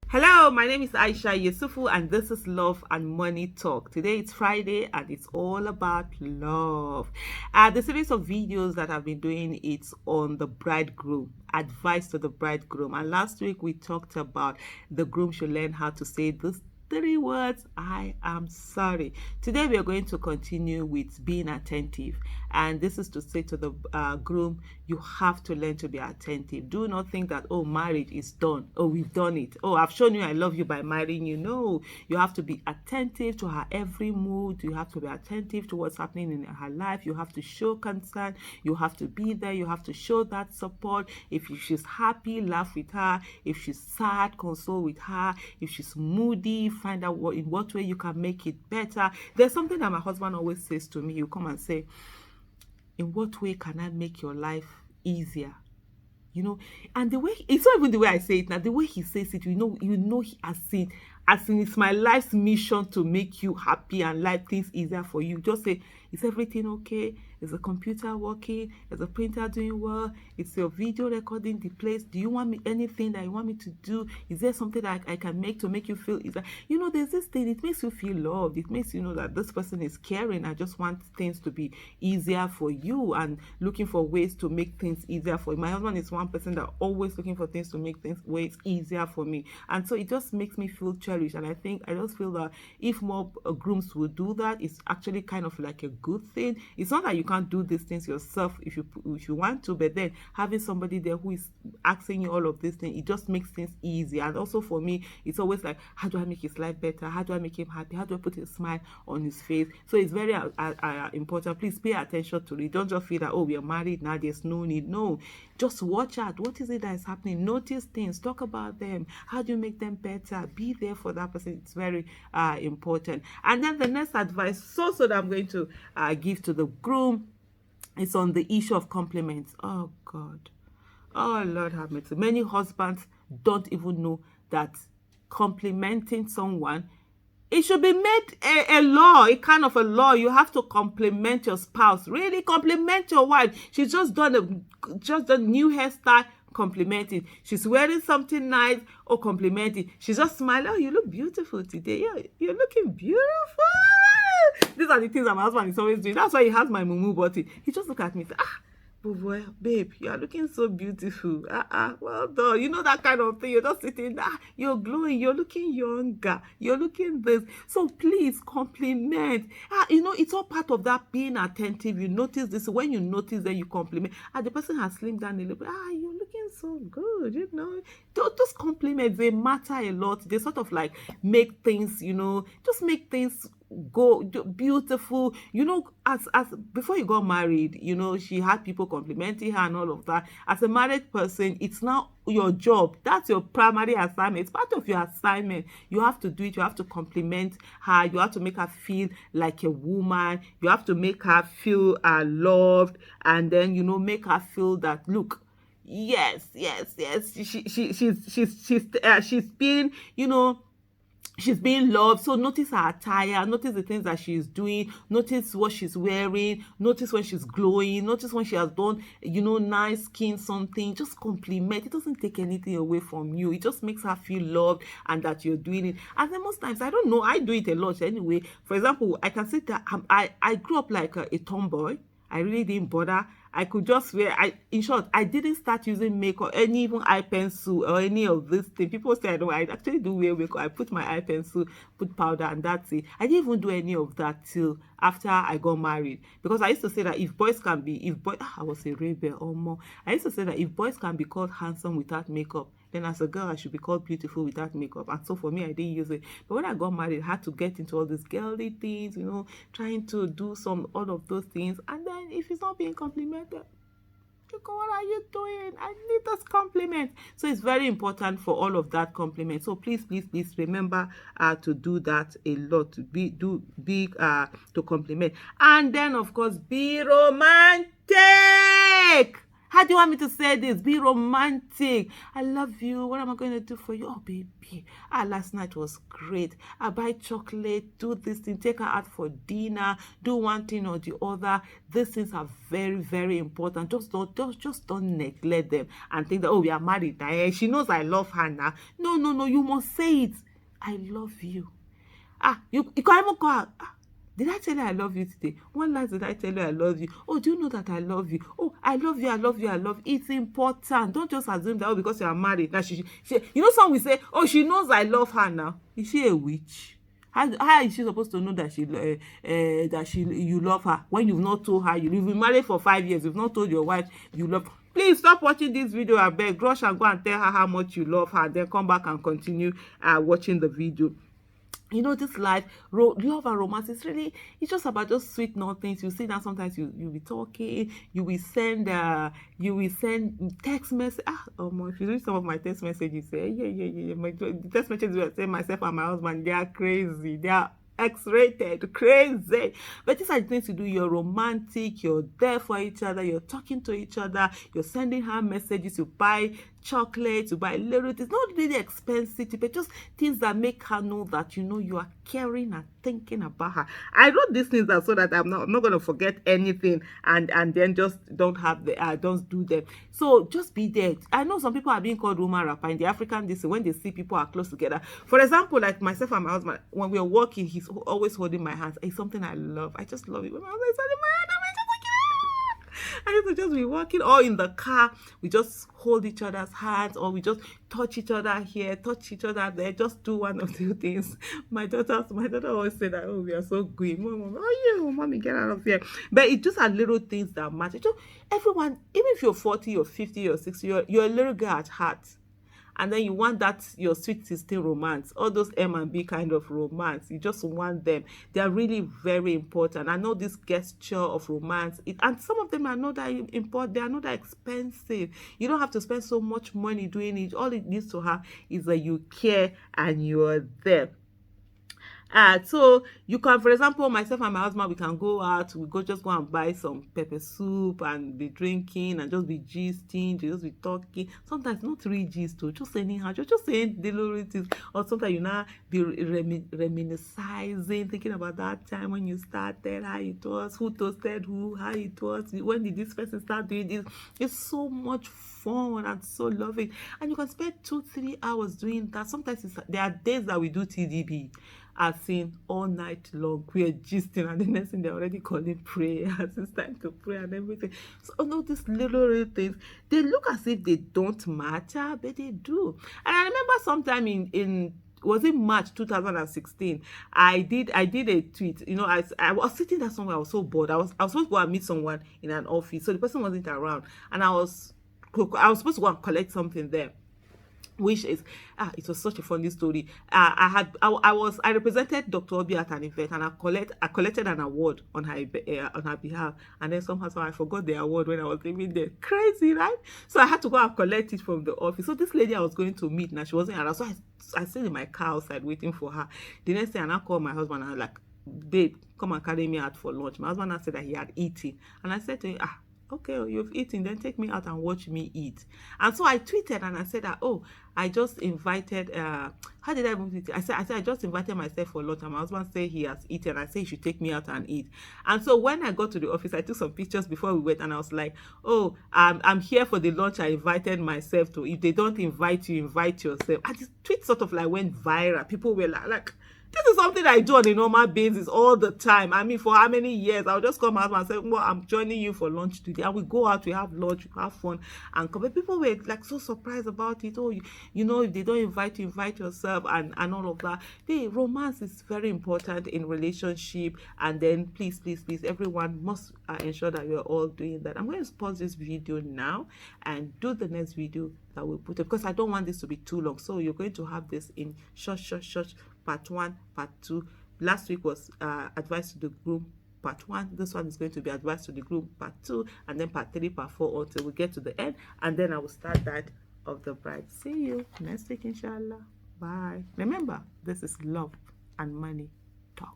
Hello, my name is Aisha Yusufu, and this is Love and Money Talk. Today it's Friday, and it's all about love. The series of videos that I've been doing, it's on the bridegroom, advice to the bridegroom. And last week we talked about the groom should learn how to say this three words: I am sorry. Today we are going to continue with being attentive, and this is to say to the groom, you have to learn to be attentive. Do not think that, oh, marriage is done, oh, we've done it, oh, I've shown you I love you by marrying you. No, you have to be attentive to her every mood. You have to be attentive to what's happening in her life. You have to show concern. You have to be there. You have to show that support. If she's happy, laugh with her. If she's sad, console with her. If she's moody, find out in what way you can make it better. There's something that my husband always says to me. You come and say, in what way can I make your life easier? And the way, it's not even the way I say it now, the way he says it, he has seen, as in, it's my life's mission to make you happy and life things easier for you. Just say, is everything okay? Is the computer working? Is the printer doing well? Is your video recording the place? Do you want me anything that you want me to do? Is there something that I can make to make you feel easier? There's this thing, it makes you feel loved. It makes you know that this person is caring. I just want things to be easier for you and looking for ways to make things easier for you. My husband is one person that always looking for things to make things ways easier for me. And so it just makes me feel cherished. And I just feel that if more grooms would do that, it's actually kind of like a good thing. It's not that you can't do these things yourself if you want to, but then having somebody there who is asking you all of these things, it just makes things easy. And also for me, it's always like, how do I make his life better? How do I make him happy? How do I put a smile on his face? So it's very important. Please pay attention to it. Don't just feel that, oh, we are married now, there's no need. No, just watch out. What is it that is happening? Notice things. Talk about them. How do you make them better? Be there for that person. It's very important. And then the next advice, so that I'm going to give to the groom, is on the issue of compliments. Oh God. Oh Lord have mercy. Many husbands don't even know that complimenting someone, it should be made a law, a kind of a law. You have to compliment your spouse. Really compliment your wife. She's just done a new hairstyle. Compliment it. She's wearing something nice. Or compliment it. She's just smiling. Oh, you look beautiful today. Yeah, you're looking beautiful. These are the things that my husband is always doing. That's why he has my mumu button. He just look at me and say, boy, babe, you are looking so beautiful. Well done. You know that kind of thing. You're just sitting there. You're glowing. You're looking younger. You're looking this. So please compliment. It's all part of that being attentive. You notice this. When you notice that you compliment, the person has slimmed down a little bit. You're looking so good. Those compliments, they matter a lot. They sort of like make things, just make things go beautiful. As before you got married, she had people complimenting her and all of that. As a married person, it's now your job. That's your primary assignment. It's part of your assignment. You have to do it. You have to compliment her. You have to make her feel like a woman. You have to make her feel loved, and then make her feel that, look, yes, she's being, she's being loved. So notice her attire, notice the things that she's doing, notice what she's wearing, notice when she's glowing, notice when she has done, nice skin, something. Just compliment. It doesn't take anything away from you. It just makes her feel loved and that you're doing it. And then most times, I don't know, I do it a lot anyway. For example, I can say that I grew up like a tomboy. I really didn't bother. I could just wear, in short, I didn't start using makeup, any even eye pencil or any of this thing. People say I don't, I actually do wear makeup. I put my eye pencil, put powder, and that's it. I didn't even do any of that till after I got married. Because I used to say that I was a rebel or more. I used to say that if boys can be called handsome without makeup, then as a girl, I should be called beautiful without makeup. And so for me, I didn't use it. But when I got married, I had to get into all these girly things, trying to do all of those things. And then if it's not being complimented, what are you doing? I need this compliment. So it's very important for all of that compliment. So please remember to do that a lot. To compliment. And then of course, be romantic. How do you want me to say this? Be romantic. I love you. What am I going to do for you? Oh, baby. Last night was great. I buy chocolate, do this thing, take her out for dinner, do one thing or the other. These things are very, very important. Just don't neglect them and think that, oh, we are married. She knows I love her now. No, no, no. You must say it. I love you. You can't even call her. Did I tell you I love you today? One last did I tell you I love you? Oh, do you know that I love you? Oh, I love you, I love you, I love you. It's important. Don't just assume that, oh, because you are married. Now you know, some will say, oh, she knows I love her now. Is she a witch? How is she supposed to know that you love her when you've not told her? You've been married for 5 years. You've not told your wife you love her. Please stop watching this video. I beg. Rush and go and tell her how much you love her. Then come back and continue watching the video. You know, this life, love and romance is really, it's just about just sweet nothings. You see that sometimes you be talking, you will send text message. If you read some of my text messages, say yeah, my text messages I send myself and my husband, they are crazy, they are X-rated, crazy. But these are the things you do. You're romantic, you're there for each other, you're talking to each other, you're sending her messages, you buy chocolate, you buy little things, not really expensive, but just things that make her know that you are caring and thinking about her. I wrote these things so that I'm not going to forget anything and then just don't do them. So just be there. I know some people are being called woman rapper in the African this when they see people are close together. For example, like myself and my husband, when we're walking, he's always holding my hands. It's something I love. I just love it. When my husband is holding my hand, I used to just be walking, or in the car, we just hold each other's hands, or we just touch each other here, touch each other there, just do one or two things. My daughter always said that, oh, we are so good. Mom, oh, yeah, mommy, get out of here. But it just are little things that matter. Just everyone, even if you're 40 or 50 or 60, you're a little girl at heart. And then you want that your sweet 16 romance, all those M and B kind of romance. You just want them. They are really very important. I know this gesture of romance, and some of them are not that important. They are not that expensive. You don't have to spend so much money doing it. All it needs to have is that you care and you're there. So you can, for example, myself and my husband, we can go out, just go and buy some pepper soup and be drinking and just be gisting, just be talking. Sometimes not really gist, just anyhow, just saying little things. Or sometimes you now be reminiscing, thinking about that time when you started, how it was, who toasted who, how it was, when did this person start doing this. It's so much fun and so loving, and you can spend 2-3 hours doing that. Sometimes there are days that we do TDB, as in all night long. We are gisting, and the next thing they're already calling prayer. It's time to pray and everything. So no, these little things, they look as if they don't matter, but they do. And I remember sometime in was it March 2016, I did a tweet. I was sitting there somewhere. I was so bored. I was supposed to go and meet someone in an office, so the person wasn't around, and I was supposed to go and collect something there, which is it was such a funny story. I represented Dr. Obi at an event, and I collected an award on her behalf, and then somehow I forgot the award when I was leaving there. Crazy, right? So I had to go and collect it from the office. So this lady I was going to meet now, she wasn't around, so I stayed in my car outside waiting for her. The next day, I called my husband and I was like, babe, come and carry me out for lunch. My husband said that he had eaten, and I said to him, okay, you've eaten, then take me out and watch me eat. And so I tweeted and I said that, I just invited, how did I even tweet it? I said I just invited myself for lunch, and my husband said he has eaten. I said he should take me out and eat. And so when I got to the office, I took some pictures before we went, and I was like, I'm here for the lunch I invited myself to. If they don't invite you, invite yourself. And this tweet sort of like went viral. People were like, this is something I do on a normal basis all the time. I mean, for how many years? I'll just come out and say, well, I'm joining you for lunch today. And we go out, we have lunch, we have fun. And people were like so surprised about it. Oh, if they don't invite you, invite yourself, and all of that. Romance is very important in relationship. And then please, everyone must ensure that you're all doing that. I'm going to pause this video now and do the next video that we'll put up, because I don't want this to be too long. So you're going to have this in short, part 1, part 2. Last week was advice to the groom, part 1. This one is going to be advice to the groom, part 2, and then part 3, part 4, until we get to the end, and then I will start that of the bride. See you next week, inshallah. Bye. Remember, this is love and money talk.